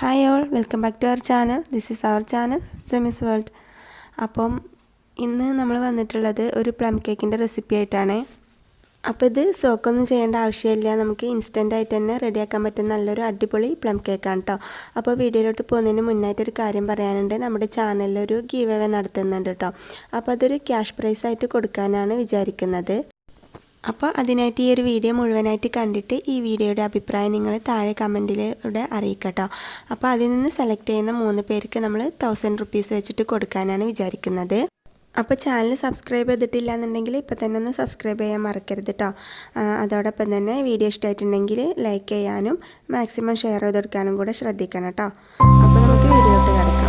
Hi all, welcome back to our channel. This is our channel, zeminsworld. അപ്പം ഇന്ന് നമ്മൾ വന്നിട്ടുള്ളത് ഒരു പ്ലം കേക്കിൻ്റെ റെസിപ്പി ആയിട്ടാണ്. അപ്പോൾ ഇത് സോക്കൊന്നും ചെയ്യേണ്ട ആവശ്യമില്ല, നമുക്ക് ഇൻസ്റ്റൻ്റ് ആയിട്ട് തന്നെ റെഡിയാക്കാൻ പറ്റുന്ന നല്ലൊരു അടിപൊളി പ്ലം കേക്കാണ് കേട്ടോ. അപ്പോൾ വീഡിയോയിലോട്ട് പോകുന്നതിന് മുന്നായിട്ടൊരു കാര്യം പറയാനുണ്ട്. നമ്മുടെ ചാനലിലൊരു ഗീവ് അവേ നടത്തുന്നുണ്ട് കേട്ടോ. അപ്പോൾ അതൊരു ക്യാഷ് പ്രൈസ് ആയിട്ട് കൊടുക്കാനാണ് വിചാരിക്കുന്നത്. അപ്പോൾ അതിനായിട്ട് ഈ ഒരു വീഡിയോ മുഴുവനായിട്ട് കണ്ടിട്ട് ഈ വീഡിയോയുടെ അഭിപ്രായം നിങ്ങൾ താഴെ കമൻറ്റിലൂടെ അറിയിക്കട്ടോ. അപ്പോൾ അതിൽ നിന്ന് സെലക്ട് ചെയ്യുന്ന 3 പേർക്ക് നമ്മൾ 1000 റുപ്പീസ് വെച്ചിട്ട് കൊടുക്കാനാണ് വിചാരിക്കുന്നത്. അപ്പോൾ ചാനൽ സബ്സ്ക്രൈബ് ചെയ്തിട്ടില്ല എന്നുണ്ടെങ്കിൽ ഇപ്പോൾ തന്നെ ഒന്ന് സബ്സ്ക്രൈബ് ചെയ്യാൻ മറക്കരുത് കേട്ടോ. അതോടൊപ്പം തന്നെ വീഡിയോ ഇഷ്ടമായിട്ടുണ്ടെങ്കിൽ ലൈക്ക് ചെയ്യാനും മാക്സിമം ഷെയർ ചെയ്ത് കൊടുക്കാനും കൂടെ ശ്രദ്ധിക്കണം കേട്ടോ. അപ്പോൾ നമുക്ക് വീഡിയോയിലോട്ട് കിടക്കാം.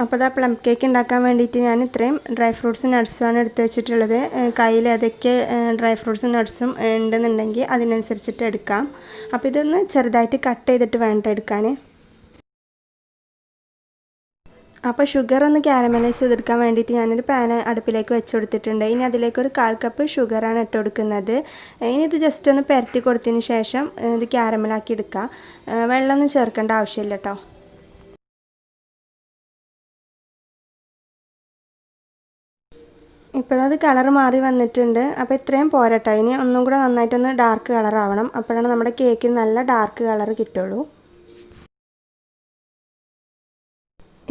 അപ്പോൾ ആ പ്ലം കേക്ക് ഉണ്ടാക്കാൻ വേണ്ടിയിട്ട് ഞാൻ ഇത്രയും ഡ്രൈ ഫ്രൂട്ട്സും നട്ട്സുമാണ് എടുത്ത് വെച്ചിട്ടുള്ളത്. കയ്യിൽ ഏതൊക്കെ ഡ്രൈ ഫ്രൂട്ട്സും നട്ട്സും ഉണ്ടെന്നുണ്ടെങ്കിൽ അതിനനുസരിച്ചിട്ട് എടുക്കാം. അപ്പോൾ ഇതൊന്ന് ചെറുതായിട്ട് കട്ട് ചെയ്തിട്ട് വേണ്ട എടുക്കാൻ. അപ്പോൾ ഷുഗർ ഒന്ന് ക്യാരമലൈസ് ചെയ്തെടുക്കാൻ വേണ്ടിയിട്ട് ഞാനൊരു പാൻ അടുപ്പിലേക്ക് വെച്ച് കൊടുത്തിട്ടുണ്ട്. ഇനി അതിലേക്കൊരു 1/4 കപ്പ് ഷുഗറാണ് ഇട്ട് കൊടുക്കുന്നത്. ഇനി ഇത് ജസ്റ്റ് ഒന്ന് പരത്തി കൊടുത്തതിന് ശേഷം ഇത് ക്യാരമലാക്കി എടുക്കാം. വെള്ളമൊന്നും ചേർക്കേണ്ട ആവശ്യമില്ല കേട്ടോ. ഇപ്പോൾ അത് കളർ മാറി വന്നിട്ടുണ്ട്. അപ്പോൾ ഇത്രയും പോരട്ടോ, ഇനി ഒന്നും കൂടെ നന്നായിട്ടൊന്ന് ഡാർക്ക് കളർ ആവണം. അപ്പോഴാണ് നമ്മുടെ കേക്കിന് നല്ല ഡാർക്ക് കളർ കിട്ടുള്ളൂ.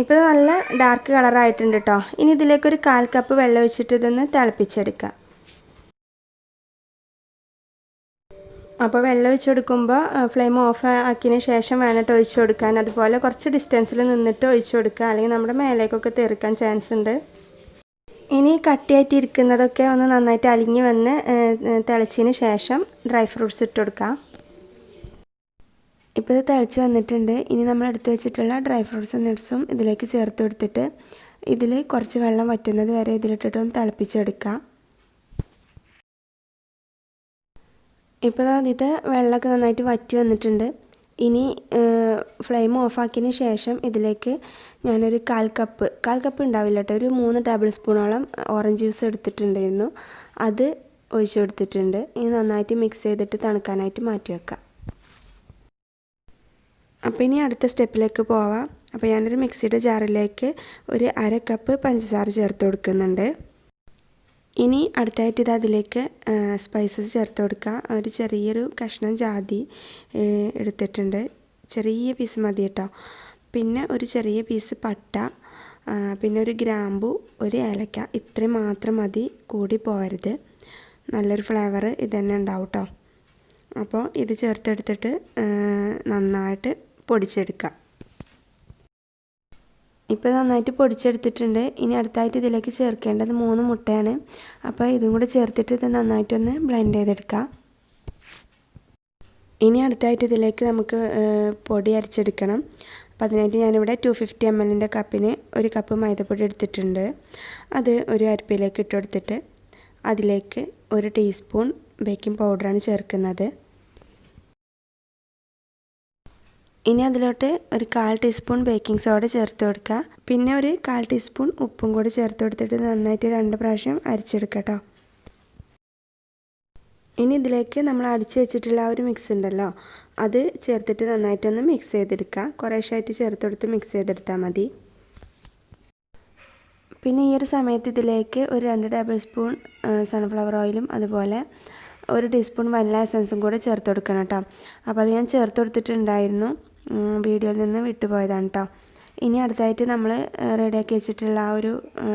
ഇപ്പോൾ നല്ല ഡാർക്ക് കളറായിട്ടുണ്ട് കേട്ടോ. ഇനി ഇതിലേക്കൊരു 1/4 കപ്പ് വെള്ളം ഒഴിച്ചിട്ട് ഇതൊന്ന് തിളപ്പിച്ചെടുക്കാം. അപ്പോൾ വെള്ളം ഒഴിച്ച് കൊടുക്കുമ്പോൾ ഫ്ലെയിം ഓഫ് ആക്കിയതിന് ശേഷം വേണ്ടിട്ട് ഒഴിച്ചു കൊടുക്കാൻ. അതുപോലെ കുറച്ച് ഡിസ്റ്റൻസിൽ നിന്നിട്ട് ഒഴിച്ചു കൊടുക്കുക, അല്ലെങ്കിൽ നമ്മുടെ മേലേക്കൊക്കെ തെറിക്കാൻ ചാൻസ് ഉണ്ട്. ഇനി കട്ടിയായിട്ട് ഇരിക്കുന്നതൊക്കെ ഒന്ന് നന്നായിട്ട് അലിഞ്ഞ് വന്ന് തിളച്ചതിന് ശേഷം ഡ്രൈ ഫ്രൂട്ട്സ് ഇട്ട് കൊടുക്കാം. ഇപ്പോൾ ഇത് തിളച്ച് വന്നിട്ടുണ്ട്. ഇനി നമ്മൾ എടുത്ത് വെച്ചിട്ടുള്ള ഡ്രൈ ഫ്രൂട്ട്സും നട്ട്സും ഇതിലേക്ക് ചേർത്ത് കൊടുത്തിട്ട് ഇതിൽ കുറച്ച് വെള്ളം വറ്റുന്നത് വരെ ഇതിലിട്ടിട്ട് ഒന്ന് തിളപ്പിച്ചെടുക്കാം. ഇപ്പോൾ ഇത് വെള്ളമൊക്കെ നന്നായിട്ട് വറ്റി വന്നിട്ടുണ്ട്. ഇനി ഫ്ലെയിം ഓഫാക്കിയതിന് ശേഷം ഇതിലേക്ക് ഞാനൊരു 1/4 കപ്പ് ഉണ്ടാവില്ല കേട്ടോ, ഒരു 3 ടേബിൾ സ്പൂണോളം ഓറഞ്ച് ജ്യൂസ് എടുത്തിട്ടുണ്ടായിരുന്നു, അത് ഒഴിച്ചു കൊടുത്തിട്ടുണ്ട്. ഇനി നന്നായിട്ട് മിക്സ് ചെയ്തിട്ട് തണുക്കാനായിട്ട് മാറ്റി വെക്കാം. അപ്പോൾ ഇനി അടുത്ത സ്റ്റെപ്പിലേക്ക് പോവാം. അപ്പോൾ ഞാനൊരു മിക്സിയുടെ ജാറിലേക്ക് ഒരു 1/2 കപ്പ് പഞ്ചസാര ചേർത്ത് കൊടുക്കുന്നുണ്ട്. ഇനി അടുത്തായിട്ട് ഇത് അതിലേക്ക് സ്പൈസസ് ചേർത്ത് കൊടുക്കുക. ഒരു ചെറിയൊരു കഷ്ണം ജാതി എടുത്തിട്ടുണ്ട്, ചെറിയ പീസ് മതി കേട്ടോ. പിന്നെ ഒരു ചെറിയ പീസ് പട്ട, പിന്നെ ഒരു ഗ്രാമ്പു, ഒരു ഏലക്ക, ഇത്രയും മാത്രം മതി, കൂടി പോകരുത്. നല്ലൊരു ഫ്ലേവർ ഇത് തന്നെ ഉണ്ടാവും കേട്ടോ. അപ്പോൾ ഇത് ചേർത്തെടുത്തിട്ട് നന്നായിട്ട് പൊടിച്ചെടുക്കാം. ഇപ്പോൾ നന്നായിട്ട് പൊടിച്ചെടുത്തിട്ടുണ്ട്. ഇനി അടുത്തായിട്ട് ഇതിലേക്ക് ചേർക്കേണ്ടത് 3 മുട്ടയാണ്. അപ്പോൾ ഇതും കൂടെ ചേർത്തിട്ട് ഇത് നന്നായിട്ടൊന്ന് ബ്ലെൻഡ് ചെയ്തെടുക്കാം. ഇനി അടുത്തായിട്ട് ഇതിലേക്ക് നമുക്ക് പൊടി അരച്ചെടുക്കണം. അപ്പോൾ അതിനായിട്ട് ഞാനിവിടെ 250 ml കപ്പിന് 1 കപ്പ് മൈദപ്പൊടി എടുത്തിട്ടുണ്ട്. അത് ഒരു അരിപ്പയിലേക്ക് ഇട്ട് കൊടുത്തിട്ട് അതിലേക്ക് 1 ടീസ്പൂൺ ബേക്കിംഗ് പൗഡറാണ് ചേർക്കുന്നത്. ഇനി അതിലോട്ട് ഒരു 1/4 ടീസ്പൂൺ ബേക്കിംഗ് സോഡ ചേർത്ത് കൊടുക്കുക. പിന്നെ ഒരു 1/4 ടീസ്പൂൺ ഉപ്പും കൂടി ചേർത്ത് കൊടുത്തിട്ട് നന്നായിട്ട് 2 പ്രാവശ്യം അരിച്ചെടുക്കുക കേട്ടോ. ഇനി ഇതിലേക്ക് നമ്മൾ അടിച്ച് വെച്ചിട്ടുള്ള ആ ഒരു മിക്സ് ഉണ്ടല്ലോ, അത് ചേർത്തിട്ട് നന്നായിട്ടൊന്ന് മിക്സ് ചെയ്തെടുക്കുക. കുറേശ്ശായിട്ട് ചേർത്ത് കൊടുത്ത് മിക്സ് ചെയ്തെടുത്താൽ മതി. പിന്നെ ഈ ഒരു സമയത്ത് ഇതിലേക്ക് ഒരു 2 ടേബിൾ സ്പൂൺ സൺഫ്ലവർ ഓയിലും അതുപോലെ 1 ടീസ്പൂൺ വനില എസൻസും കൂടെ ചേർത്ത് കൊടുക്കണം കേട്ടോ. അപ്പോൾ അത് ഞാൻ ചേർത്ത് കൊടുത്തിട്ടുണ്ടായിരുന്നു, വീഡിയോയിൽ നിന്ന് വിട്ടുപോയതാണ് കേട്ടോ. ഇനി അടുത്തായിട്ട് നമ്മൾ റെഡിയാക്കി വെച്ചിട്ടുള്ള ആ ഒരു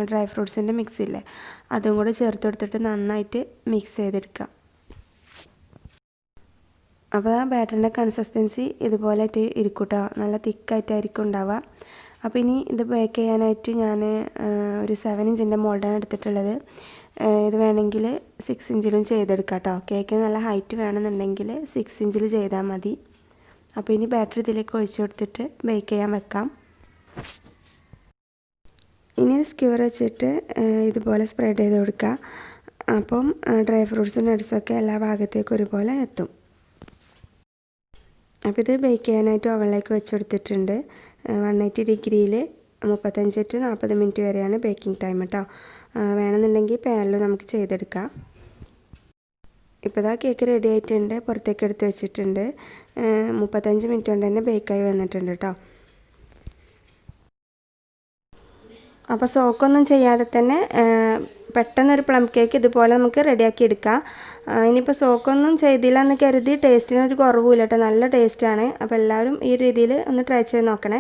ഡ്രൈ ഫ്രൂട്ട്സിൻ്റെ മിക്സ് ഇല്ലേ, അതും കൂടെ ചേർത്ത് കൊടുത്തിട്ട് നന്നായിട്ട് മിക്സ് ചെയ്തെടുക്കുക. അപ്പോൾ ആ ബാറ്ററിൻ്റെ കൺസിസ്റ്റൻസി ഇതുപോലെ ആയിട്ട് ഇരിക്കും കേട്ടോ, നല്ല തിക്കായിട്ടായിരിക്കും ഉണ്ടാവുക. അപ്പോൾ ഇനി ഇത് ബേക്ക് ചെയ്യാനായിട്ട് ഞാൻ ഒരു 7 ഇഞ്ചിൻ്റെ മോൾഡാണ് എടുത്തിട്ടുള്ളത്. ഇത് വേണമെങ്കിൽ 6 ഇഞ്ചിലും ചെയ്തെടുക്കാം കേട്ടോ. കേക്ക് നല്ല ഹൈറ്റ് വേണമെന്നുണ്ടെങ്കിൽ 6 ഇഞ്ചിൽ ചെയ്താൽ മതി. അപ്പോൾ ഇനി ബാറ്ററി ഇതിലേക്ക് ഒഴിച്ചു കൊടുത്തിട്ട് ബേക്ക് ചെയ്യാൻ വെക്കാം. ഇനി സ്ക്യൂർ വെച്ചിട്ട് ഇതുപോലെ സ്പ്രെഡ് ചെയ്ത് കൊടുക്കുക. അപ്പം ഡ്രൈ ഫ്രൂട്ട്സും നട്ട്സൊക്കെ എല്ലാ ഭാഗത്തേക്കും ഒരുപോലെ എത്തും. അപ്പോൾ ഇത് ബേക്ക് ചെയ്യാനായിട്ട് ഓവനിലേക്ക് വെച്ച് കൊടുത്തിട്ടുണ്ട്. 180 ഡിഗ്രിയിൽ 35 to 40 മിനിറ്റ് വരെയാണ് ബേക്കിംഗ് ടൈം കേട്ടോ. വേണമെന്നുണ്ടെങ്കിൽ പാനിൽ നമുക്ക് ചെയ്തെടുക്കാം. ഇപ്പോൾ ഇതാ കേക്ക് റെഡി ആയിട്ടുണ്ട്, പുറത്തേക്ക് എടുത്ത് വെച്ചിട്ടുണ്ട്. 35 മിനിറ്റ് കൊണ്ട് തന്നെ ബേക്കായി വന്നിട്ടുണ്ട് കേട്ടോ. അപ്പോൾ സോക്കൊന്നും ചെയ്യാതെ തന്നെ പെട്ടെന്നൊരു പ്ലം കേക്ക് ഇതുപോലെ നമുക്ക് റെഡിയാക്കി എടുക്കാം. ഇനിയിപ്പോൾ സോക്കൊന്നും ചെയ്തില്ല എന്ന് കരുതി ടേസ്റ്റിനൊരു കുറവുമില്ല കേട്ടോ, നല്ല ടേസ്റ്റാണ്. അപ്പോൾ എല്ലാവരും ഈ രീതിയിൽ ഒന്ന് ട്രൈ ചെയ്ത് നോക്കണേ.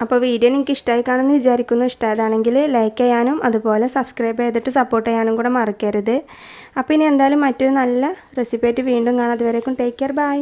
അപ്പോൾ വീഡിയോ നിങ്ങൾക്ക് ഇഷ്ടമായി കാണുമെന്ന് വിചാരിക്കുന്നു. ഇഷ്ടമായതാണെങ്കിൽ ലൈക്ക് ചെയ്യാനും അതുപോലെ സബ്സ്ക്രൈബ് ചെയ്തിട്ട് സപ്പോർട്ട് ചെയ്യാനും കൂടെ മറക്കരുത്. അപ്പോൾ ഇനി എന്തായാലും മറ്റൊരു നല്ല റെസിപ്പി ആയിട്ട് വീണ്ടും കാണാം. അതുവരേക്കും ടേക്ക് കെയർ, ബൈ.